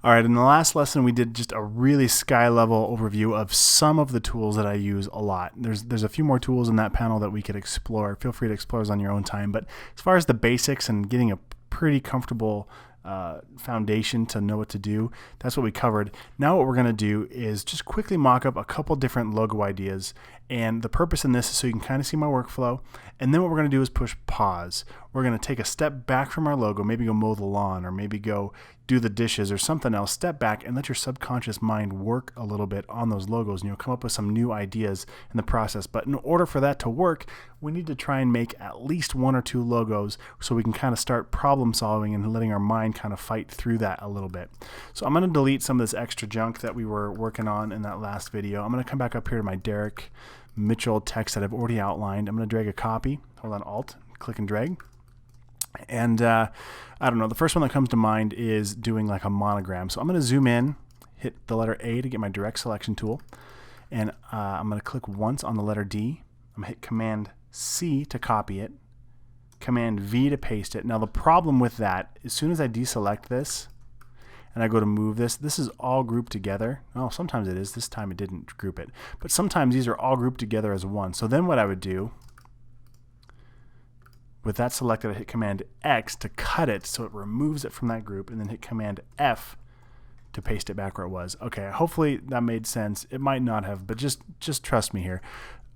All right, in the last lesson, we did just a really sky level overview of some of the tools that I use a lot. There's a few more tools in that panel that we could explore. Feel free to explore those on your own time. But as far as the basics and getting a pretty comfortable foundation to know what to do, that's what we covered. Now what we're going to do is just quickly mock up a couple different logo ideas. And the purpose in this is so you can kind of see my workflow. And then what we're going to do is push pause. We're going to take a step back from our logo, maybe go mow the lawn or maybe go do the dishes or something else. Step back and let your subconscious mind work a little bit on those logos, and you'll come up with some new ideas in the process. But in order for that to work, we need to try and make at least one or two logos so we can kind of start problem solving and letting our mind kind of fight through that a little bit. So I'm going to delete some of this extra junk that we were working on in that last video. I'm going to come back up here to my Derek Mitchell text that I've already outlined. I'm going to drag a copy. Hold on, Alt, click and drag. And I don't know, the first one that comes to mind is doing like a monogram. So I'm going to zoom in, hit the letter A to get my direct selection tool. And I'm going to click once on the letter D. I'm going to hit Command C to copy it, Command V to paste it. Now the problem with that, as soon as I deselect this and I go to move this, this is all grouped together. Oh, sometimes it is. This time it didn't group it. But sometimes these are all grouped together as one. So then what I would do, with that selected, I hit Command X to cut it so it removes it from that group, and then hit Command F to paste it back where it was. Okay, hopefully that made sense. It might not have, but just trust me here.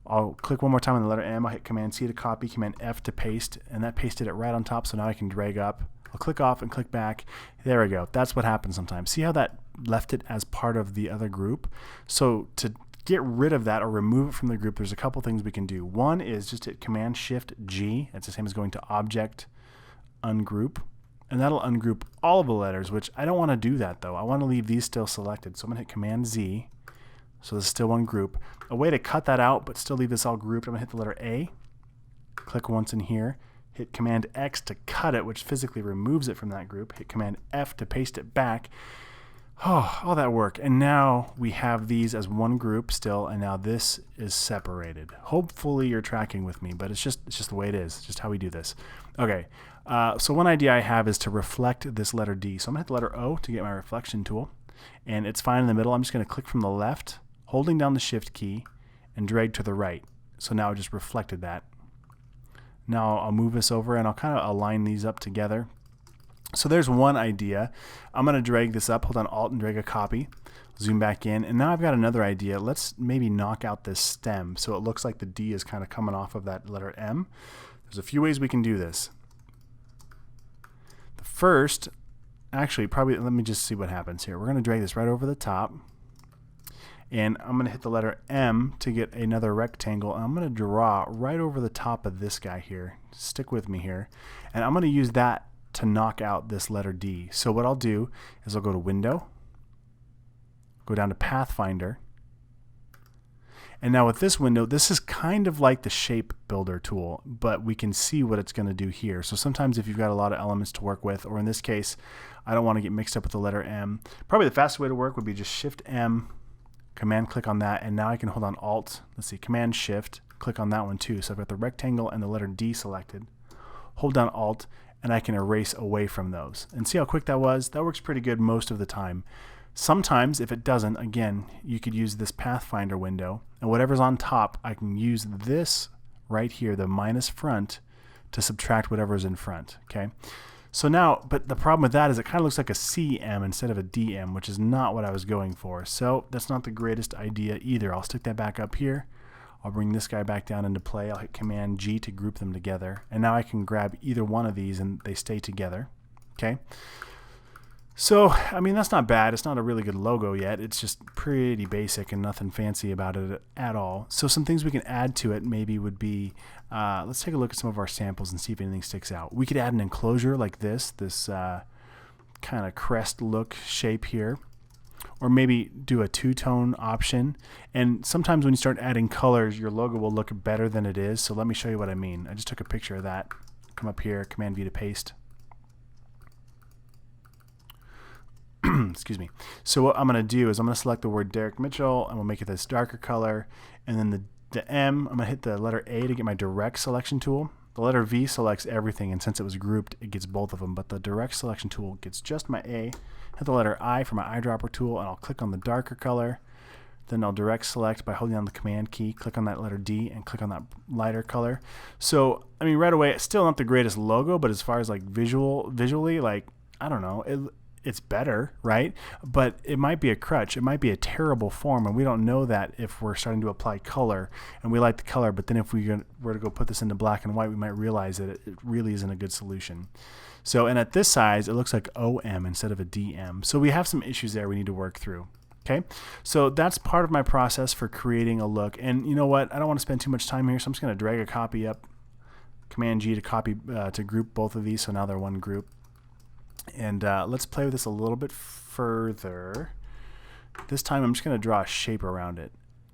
I'll click one more time on the letter M. I'll hit Command C to copy, Command F to paste, and that pasted it right on top, so now I can drag up. I'll click off and click back. There we go. That's what happens sometimes. See how that left it as part of the other group? So to get rid of that or remove it from the group, there's a couple things we can do. One is just hit Command Shift G. It's the same as going to Object, Ungroup, and that'll ungroup all of the letters, which I don't want to do that though. I want to leave these still selected. So I'm going to hit Command Z. So there's still one group. A way to cut that out but still leave this all grouped, I'm going to hit the letter A, click once in here, hit Command X to cut it, which physically removes it from that group, hit Command F to paste it back. Oh, all that work. And now we have these as one group still, and now this is separated. Hopefully you're tracking with me, but it's just the way it is. It's just how we do this. Okay, so one idea I have is to reflect this letter D. So I'm going to hit the letter O to get my reflection tool, and it's fine in the middle. I'm just going to click from the left, holding down the Shift key, and drag to the right. So now it just reflected that. Now I'll move this over, and I'll kind of align these up together. So there's one idea. I'm going to drag this up, hold on Alt and drag a copy, zoom back in, and now I've got another idea. Let's maybe knock out this stem so it looks like the D is kind of coming off of that letter M. There's a few ways we can do this. The first, actually probably, let me just see what happens here. We're going to drag this right over the top, and I'm going to hit the letter M to get another rectangle, and I'm going to draw right over the top of this guy here. Stick with me here. And I'm going to use that to knock out this letter D. So what I'll do is I'll go to Window, go down to Pathfinder, and now with this window, this is kind of like the shape builder tool, but we can see what it's going to do here. So sometimes if you've got a lot of elements to work with, or in this case, I don't want to get mixed up with the letter M, probably the fastest way to work would be just Shift M, Command click on that, and now I can hold on Alt, let's see, Command Shift, click on that one too. So I've got the rectangle and the letter D selected, hold down Alt, and I can erase away from those. And see how quick that was? That works pretty good most of the time. Sometimes, if it doesn't, again, you could use this Pathfinder window, and whatever's on top, I can use this right here, the minus front, to subtract whatever's in front, okay? So now, but the problem with that is it kind of looks like a CM instead of a DM, which is not what I was going for. So that's not the greatest idea either. I'll stick that back up here. I'll bring this guy back down into play. I'll hit Command G to group them together. And now I can grab either one of these and they stay together. Okay. So, I mean, that's not bad. It's not a really good logo yet. It's just pretty basic and nothing fancy about it at all. So some things we can add to it maybe would be, let's take a look at some of our samples and see if anything sticks out. We could add an enclosure like this kind of crest look shape here. Or maybe do a two-tone option. And sometimes when you start adding colors, your logo will look better than it is. So let me show you what I mean. I just took a picture of that. Come up here, Command V to paste. Excuse me. So what I'm going to do is I'm going to select the word Derek Mitchell, and we'll make it this darker color. And then the M, I'm going to hit the letter A to get my direct selection tool. The letter V selects everything, and since it was grouped, it gets both of them, but the direct selection tool gets just my A. Hit the letter I for my eyedropper tool, and I'll click on the darker color. Then I'll direct select by holding down the command key, click on that letter D, and click on that lighter color. So, I mean, right away, it's still not the greatest logo, but as far as like visually, like, I don't know, it's better, right? But it might be a crutch. It might be a terrible form, and we don't know that if we're starting to apply color, and we like the color, but then if we were to go put this into black and white, we might realize that it really isn't a good solution. So, and at this size, it looks like OM instead of a DM. So we have some issues there we need to work through. Okay, so that's part of my process for creating a look. And you know what? I don't want to spend too much time here, so I'm just going to drag a copy up, Command G to copy, to group both of these, so now they're one group. And let's play with this a little bit further. This time I'm just going to draw a shape around it.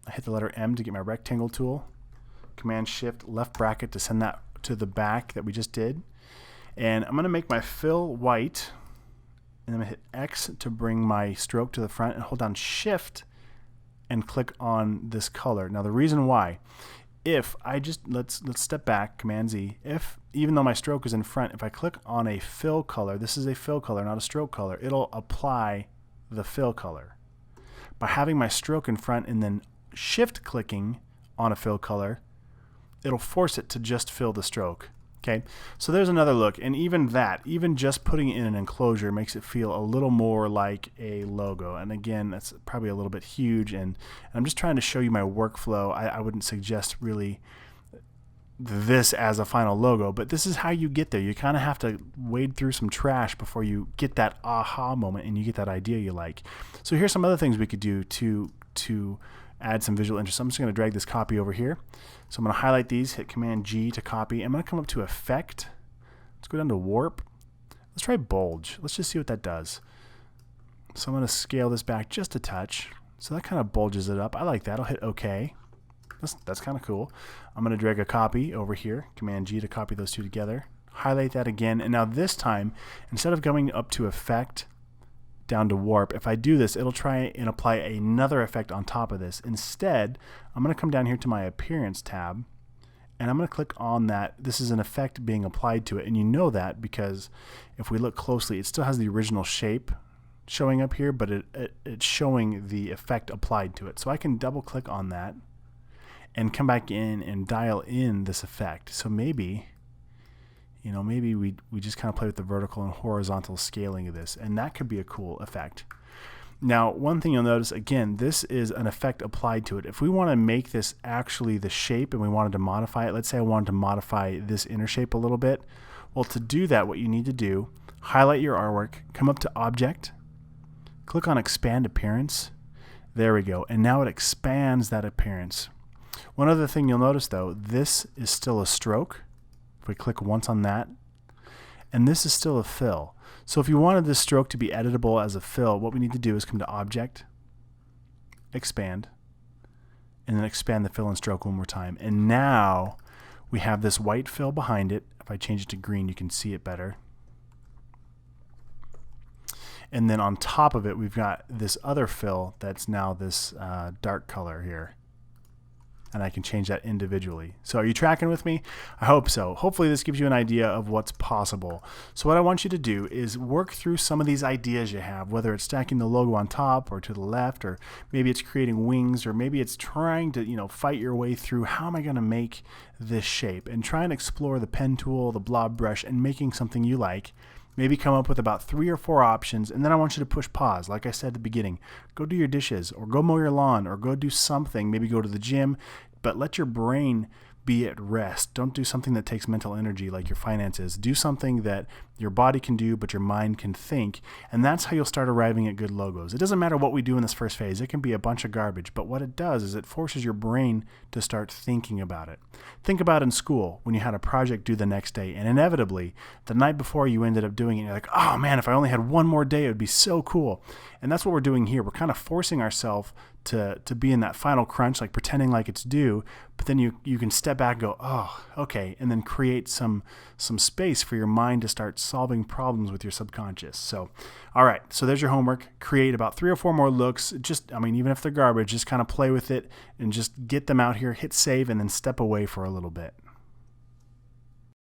I hit the letter M to get my rectangle tool, Command Shift left bracket to send that to the back that we just did. And I'm going to make my fill white, and I'm going to hit X to bring my stroke to the front, and hold down Shift and click on this color. Now the reason why, if I just, let's step back, Command Z, if even though my stroke is in front, if I click on a fill color, this is a fill color, not a stroke color, it'll apply the fill color. By having my stroke in front and then shift clicking on a fill color, it'll force it to just fill the stroke. Okay, so there's another look, and even that, even just putting it in an enclosure makes it feel a little more like a logo. And again, that's probably a little bit huge, and I'm just trying to show you my workflow. I wouldn't suggest really this as a final logo, but this is how you get there. You kind of have to wade through some trash before you get that aha moment and you get that idea you like. So here's some other things we could do to add some visual interest. I'm just going to drag this copy over here. So I'm going to highlight these, hit Command G to copy. I'm going to come up to Effect. Let's go down to Warp. Let's try Bulge. Let's just see what that does. So I'm going to scale this back just a touch. So that kind of bulges it up. I like that. I'll hit OK. That's kind of cool. I'm going to drag a copy over here. Command G to copy those two together. Highlight that again. And now this time, instead of going up to Effect, down to Warp, if I do this, it'll try and apply another effect on top of this. Instead, I'm going to come down here to my Appearance tab, and I'm going to click on that. This is an effect being applied to it, and you know that because if we look closely, it still has the original shape showing up here, but it's showing the effect applied to it. So I can double click on that and come back in and dial in this effect. So maybe, you know, maybe we just kind of play with the vertical and horizontal scaling of this, and that could be a cool effect. Now, one thing you'll notice, again, this is an effect applied to it. If we want to make this actually the shape and we wanted to modify it, let's say I wanted to modify this inner shape a little bit. Well, to do that, what you need to do, highlight your artwork, come up to Object, click on Expand Appearance. There we go. And now it expands that appearance. One other thing you'll notice, though, this is still a stroke. If we click once on that, and this is still a fill. So if you wanted this stroke to be editable as a fill, what we need to do is come to Object, Expand, and then expand the fill and stroke one more time. And now we have this white fill behind it. If I change it to green, you can see it better. And then on top of it, we've got this other fill that's now this dark color here. And I can change that individually. So are you tracking with me? I hope so. Hopefully this gives you an idea of what's possible. So what I want you to do is work through some of these ideas you have, whether it's stacking the logo on top or to the left, or maybe it's creating wings, or maybe it's trying to, you know, fight your way through how am I going to make this shape, and try and explore the pen tool, the blob brush, and making something you like. Maybe come up with about 3 or 4 options, and then I want you to push pause. Like I said at the beginning, go do your dishes, or go mow your lawn, or go do something, maybe go to the gym, but let your brain be at rest. Don't do something that takes mental energy like your finances. Do something that your body can do, but your mind can think, and that's how you'll start arriving at good logos. It doesn't matter what we do in this first phase. It can be a bunch of garbage, but what it does is it forces your brain to start thinking about it. Think about in school when you had a project due the next day, and inevitably, the night before you ended up doing it, you're like, oh man, if I only had one more day, it would be so cool. And that's what we're doing here. We're kind of forcing ourselves to be in that final crunch, like pretending like it's due, but then you can step back and go, oh, okay, and then create some space for your mind to start solving problems with your subconscious. So, all right, so there's your homework. Create about 3 or 4 more looks. Just, I mean, even if they're garbage, just kind of play with it and just get them out here, hit save, and then step away for a little bit.